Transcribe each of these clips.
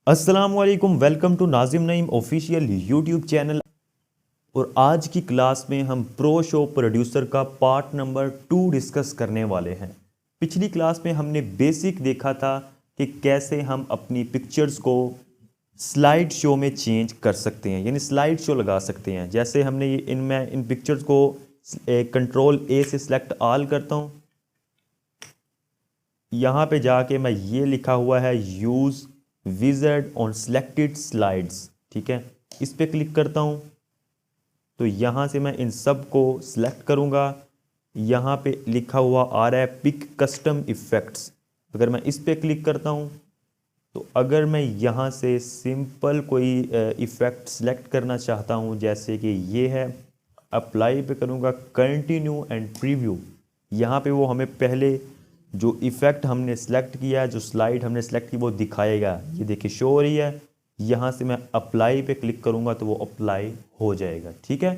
अस्सलाम वालेकुम, welcome to Nazim Naeem official YouTube channel. और आज की क्लास में हम प्रो शो प्रोड्यूसर का पार्ट नंबर 2 डिस्कस करने वाले हैं। पिछली क्लास में हमने बेसिक देखा था कि कैसे हम अपनी पिक्चर्स को स्लाइड शो में चेंज कर सकते हैं, यानी स्लाइड शो लगा सकते हैं। जैसे हमने इन पिक्चर्स को कंट्रोल ए से सिलेक्ट ऑल करता हूँ, यहाँ पे जाके मैं ये लिखा हुआ है use wizard on selected slides, ठीक है, इस पे क्लिक करता हूँ तो यहाँ से मैं इन सब को सिलेक्ट करूँगा। यहाँ पे लिखा हुआ आ रहा है पिक कस्टम इफ़ेक्ट्स। अगर मैं इस पे क्लिक करता हूँ तो अगर मैं यहाँ से सिंपल कोई इफ़ेक्ट सेलेक्ट करना चाहता हूँ, जैसे कि ये है, अप्लाई पे करूँगा, कंटिन्यू एंड प्रीव्यू, यहाँ पे वो हमें पहले जो इफ़ेक्ट हमने सेलेक्ट किया, जो स्लाइड हमने सेलेक्ट की, वो दिखाएगा। ये देखिए शो हो रही है। यहाँ से मैं अप्लाई पे क्लिक करूँगा तो वो अप्लाई हो जाएगा, ठीक है।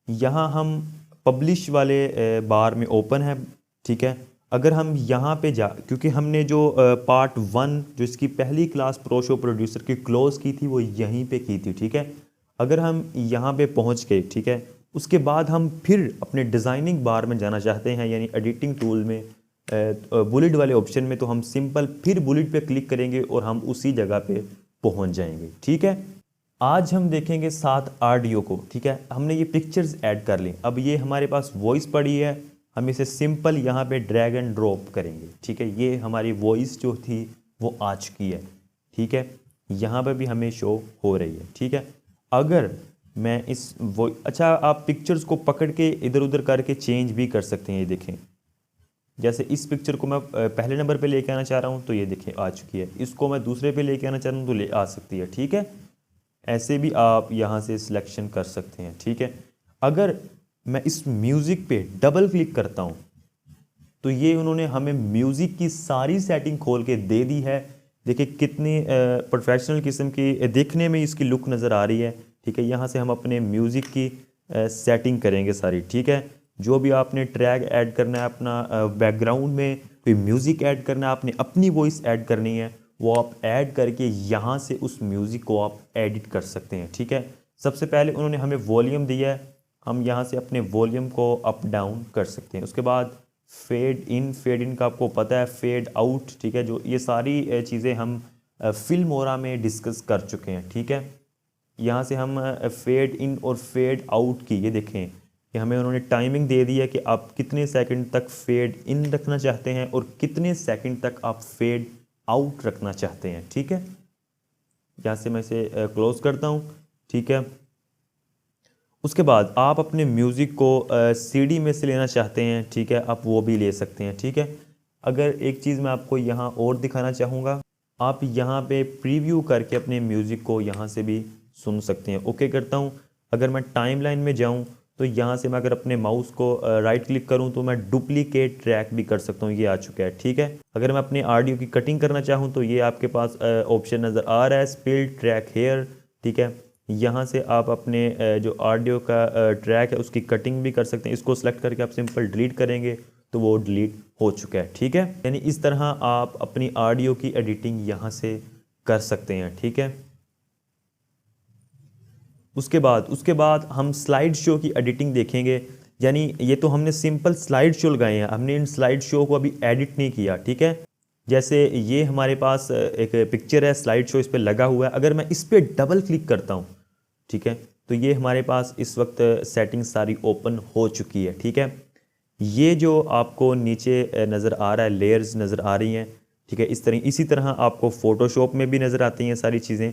यहाँ हम पब्लिश वाले बार में ओपन है, ठीक है। अगर हम यहाँ पे क्योंकि हमने जो पार्ट 1 जो इसकी पहली क्लास प्रो शो प्रोड्यूसर की क्लोज़ की थी वो यहीं पे की थी, ठीक है। अगर हम यहाँ पे पहुँच गए, ठीक है, उसके बाद हम फिर अपने डिज़ाइनिंग बार में जाना चाहते हैं, यानी एडिटिंग टूल में बुलेट वाले ऑप्शन में, तो हम सिंपल फिर बुलेट पे क्लिक करेंगे और हम उसी जगह पे पहुँच जाएंगे, ठीक है। आज हम देखेंगे 7 ऑडियो को, ठीक है। हमने ये पिक्चर्स ऐड कर ली, अब ये हमारे पास वॉइस पड़ी है, हम इसे सिंपल यहाँ पे ड्रैग एंड ड्रॉप करेंगे, ठीक है। ये हमारी वॉइस जो थी वो आ चुकी है, ठीक है। यहाँ पे भी हमें शो हो रही है, ठीक है। अगर मैं अच्छा, आप पिक्चर्स को पकड़ के इधर उधर करके चेंज भी कर सकते हैं। ये देखें, जैसे इस पिक्चर को मैं पहले नंबर पे लेके आना चाह रहा हूँ तो ये देखें आ चुकी है। इसको मैं दूसरे पे लेके आना चाह रहा हूँ तो ले आ सकती है, ठीक है। ऐसे भी आप यहाँ से सिलेक्शन कर सकते हैं, ठीक है। अगर मैं इस म्यूज़िक पे डबल क्लिक करता हूँ तो ये उन्होंने हमें म्यूज़िक की सारी सेटिंग खोल के दे दी है। देखिए कितनी प्रोफेशनल किस्म की देखने में इसकी लुक नज़र आ रही है, ठीक है। यहाँ से हम अपने म्यूज़िक की सेटिंग करेंगे सारी, ठीक है। जो भी आपने ट्रैक ऐड करना है, अपना बैकग्राउंड में कोई म्यूज़िक ऐड करना है, आपने अपनी वॉइस ऐड करनी है, वो आप ऐड करके यहाँ से उस म्यूज़िक को आप एडिट कर सकते हैं, ठीक है। सबसे पहले उन्होंने हमें वॉल्यूम दिया है, हम यहाँ से अपने वॉल्यूम को अप डाउन कर सकते हैं। उसके बाद फेड इन का आपको पता है, फेड आउट, ठीक है। जो ये सारी चीज़ें हम फिल्मोरा में डिस्कस कर चुके हैं, ठीक है। यहाँ से हम फेड इन और फेड आउट की, ये देखें कि हमें उन्होंने टाइमिंग दे दी है कि आप कितने सेकंड तक फेड इन रखना चाहते हैं और कितने सेकंड तक आप फेड आउट रखना चाहते हैं, ठीक है। यहाँ से मैं इसे क्लोज करता हूँ, ठीक है। उसके बाद आप अपने म्यूज़िक को सीडी में से लेना चाहते हैं, ठीक है, आप वो भी ले सकते हैं, ठीक है। अगर एक चीज़ मैं आपको यहाँ और दिखाना चाहूँगा, आप यहाँ पे प्रीव्यू करके अपने म्यूज़िक को यहाँ से भी सुन सकते हैं। ओके करता हूँ। अगर मैं टाइमलाइन में जाऊँ तो यहाँ से मैं अगर अपने माउस को राइट क्लिक करूँ तो मैं डुप्लीकेट ट्रैक भी कर सकता हूँ, ये आ चुका है, ठीक है। अगर मैं अपने ऑडियो की कटिंग करना चाहूँ तो ये आपके पास ऑप्शन नज़र आ रहा है, स्प्लिट ट्रैक हेयर, ठीक है। यहाँ से आप अपने जो ऑडियो का ट्रैक है उसकी कटिंग भी कर सकते हैं। इसको सेलेक्ट करके आप सिंपल डिलीट करेंगे तो वो डिलीट हो चुका है, ठीक है। यानी इस तरह आप अपनी ऑडियो की एडिटिंग यहाँ से कर सकते हैं, ठीक है। उसके बाद हम स्लाइड शो की एडिटिंग देखेंगे। यानी ये तो हमने सिंपल स्लाइड शो लगाए हैं, हमने इन स्लाइड शो को अभी एडिट नहीं किया, ठीक है। जैसे ये हमारे पास एक पिक्चर है, स्लाइड शो इस पर लगा हुआ है। अगर मैं इस पर डबल क्लिक करता हूँ, ठीक है, तो ये हमारे पास इस वक्त सेटिंग सारी ओपन हो चुकी है, ठीक है। ये जो आपको नीचे नज़र आ रहा है, लेयर्स नज़र आ रही हैं, ठीक है। इसी तरह आपको फ़ोटोशॉप में भी नज़र आती हैं सारी चीज़ें।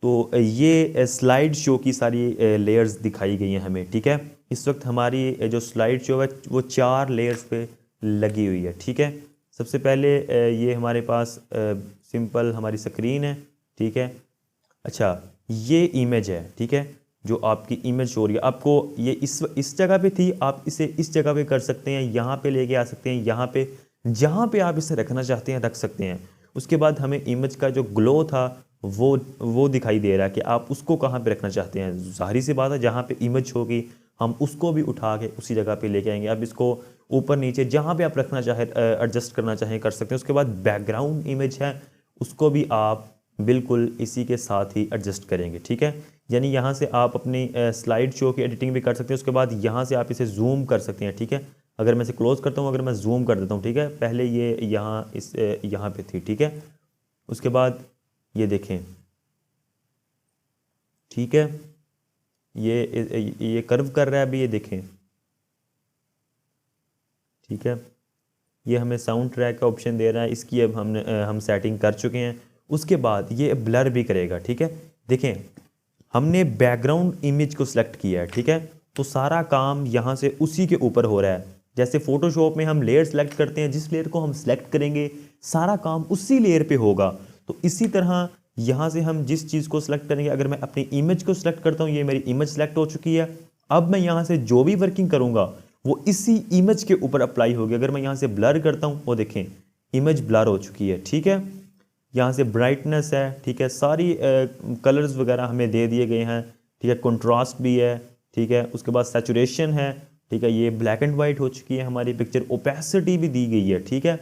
तो ये स्लाइड शो की सारी लेयर्स दिखाई गई हैं हमें, ठीक है। इस वक्त हमारी जो स्लाइड शो है वो 4 लेयर्स पे लगी हुई है, ठीक है। सबसे पहले ये हमारे पास सिंपल हमारी स्क्रीन है, ठीक है। अच्छा, ये इमेज है, ठीक है, जो आपकी इमेज शो हो रही है आपको, ये इस जगह पे थी, आप इसे इस जगह पे कर सकते हैं, यहाँ पे लेके आ सकते हैं, यहाँ पे जहाँ पे आप इसे रखना चाहते हैं रख सकते हैं। उसके बाद हमें इमेज का जो ग्लो था वो दिखाई दे रहा है कि आप उसको कहाँ पे रखना चाहते हैं। जाहिर सी बात है, जहाँ पे इमेज होगी हम उसको भी उठा के उसी जगह पे लेके आएंगे। अब इसको ऊपर नीचे जहाँ पे आप रखना चाहें, एडजस्ट करना चाहें कर सकते हैं। उसके बाद बैकग्राउंड इमेज है, उसको भी आप बिल्कुल इसी के साथ ही एडजस्ट करेंगे, ठीक है। यानी यहाँ से आप अपनी स्लाइड शो की एडिटिंग भी कर सकते हैं, उसके बाद यहाँ से आप इसे जूम कर सकते हैं, ठीक है। अगर मैं इसे क्लोज़ करता हूँ, अगर मैं जूम कर देता हूँ, ठीक है, पहले ये यहाँ पे थी, ठीक है। उसके बाद ये देखें, ठीक है, ये कर्व कर रहा है अभी, ये देखें, ठीक है। ये हमें साउंड ट्रैक का ऑप्शन दे रहा है, इसकी अब हम सेटिंग कर चुके हैं। उसके बाद ये ब्लर भी करेगा, ठीक है। देखें, हमने बैकग्राउंड इमेज को सिलेक्ट किया है, ठीक है, तो सारा काम यहाँ से उसी के ऊपर हो रहा है। जैसे फोटोशॉप में हम लेयर सेलेक्ट करते हैं, जिस लेयर को हम सेलेक्ट करेंगे सारा काम उसी लेयर पे होगा। तो इसी तरह यहाँ से हम जिस चीज़ को सिलेक्ट करेंगे, अगर मैं अपनी इमेज को सिलेक्ट करता हूँ, ये मेरी इमेज सेलेक्ट हो चुकी है, अब मैं यहाँ से जो भी वर्किंग करूँगा वो इसी इमेज के ऊपर अप्लाई होगी। अगर मैं यहाँ से ब्लर करता हूँ, वो देखें इमेज ब्लर हो चुकी है, ठीक है। यहाँ से ब्राइटनेस है, ठीक है, सारी कलर्स वगैरह हमें दे दिए गए हैं, ठीक है, कंट्रास्ट भी है, ठीक है। उसके बाद सैचुरेशन है, ठीक है, ये ब्लैक एंड वाइट हो चुकी है हमारी पिक्चर, ओपेसिटी भी दी गई है, ठीक है।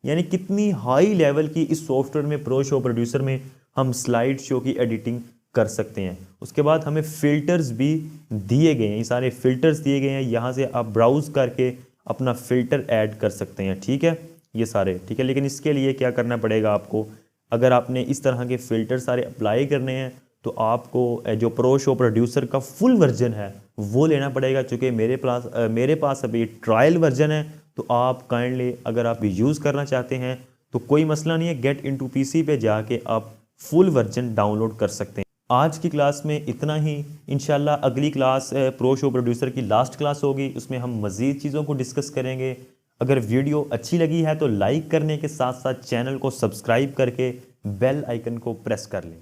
यानी कितनी हाई लेवल की इस सॉफ्टवेयर में, प्रो शो प्रोड्यूसर में हम स्लाइड शो की एडिटिंग कर सकते हैं। उसके बाद हमें फ़िल्टर्स भी दिए गए हैं, ये सारे फ़िल्टर्स दिए गए हैं, यहाँ से आप ब्राउज़ करके अपना फ़िल्टर ऐड कर सकते हैं, ठीक है, ये सारे, ठीक है। लेकिन इसके लिए क्या करना पड़ेगा आपको, अगर आपने इस तरह के फ़िल्टर सारे अप्लाई करने हैं तो आपको जो प्रो शो प्रोड्यूसर का फुल वर्जन है वो लेना पड़ेगा। चूँकि मेरे पास अभी ट्रायल वर्जन है, तो आप काइंडली अगर आप यूज़ करना चाहते हैं तो कोई मसला नहीं है, गेट इनटू पीसी पे जाके आप फुल वर्जन डाउनलोड कर सकते हैं। आज की क्लास में इतना ही। इंशाल्लाह अगली क्लास प्रो शो प्रोड्यूसर की लास्ट क्लास होगी, उसमें हम मज़ीद चीज़ों को डिस्कस करेंगे। अगर वीडियो अच्छी लगी है तो लाइक करने के साथ साथ चैनल को सब्सक्राइब करके बेल आइकन को प्रेस कर लें।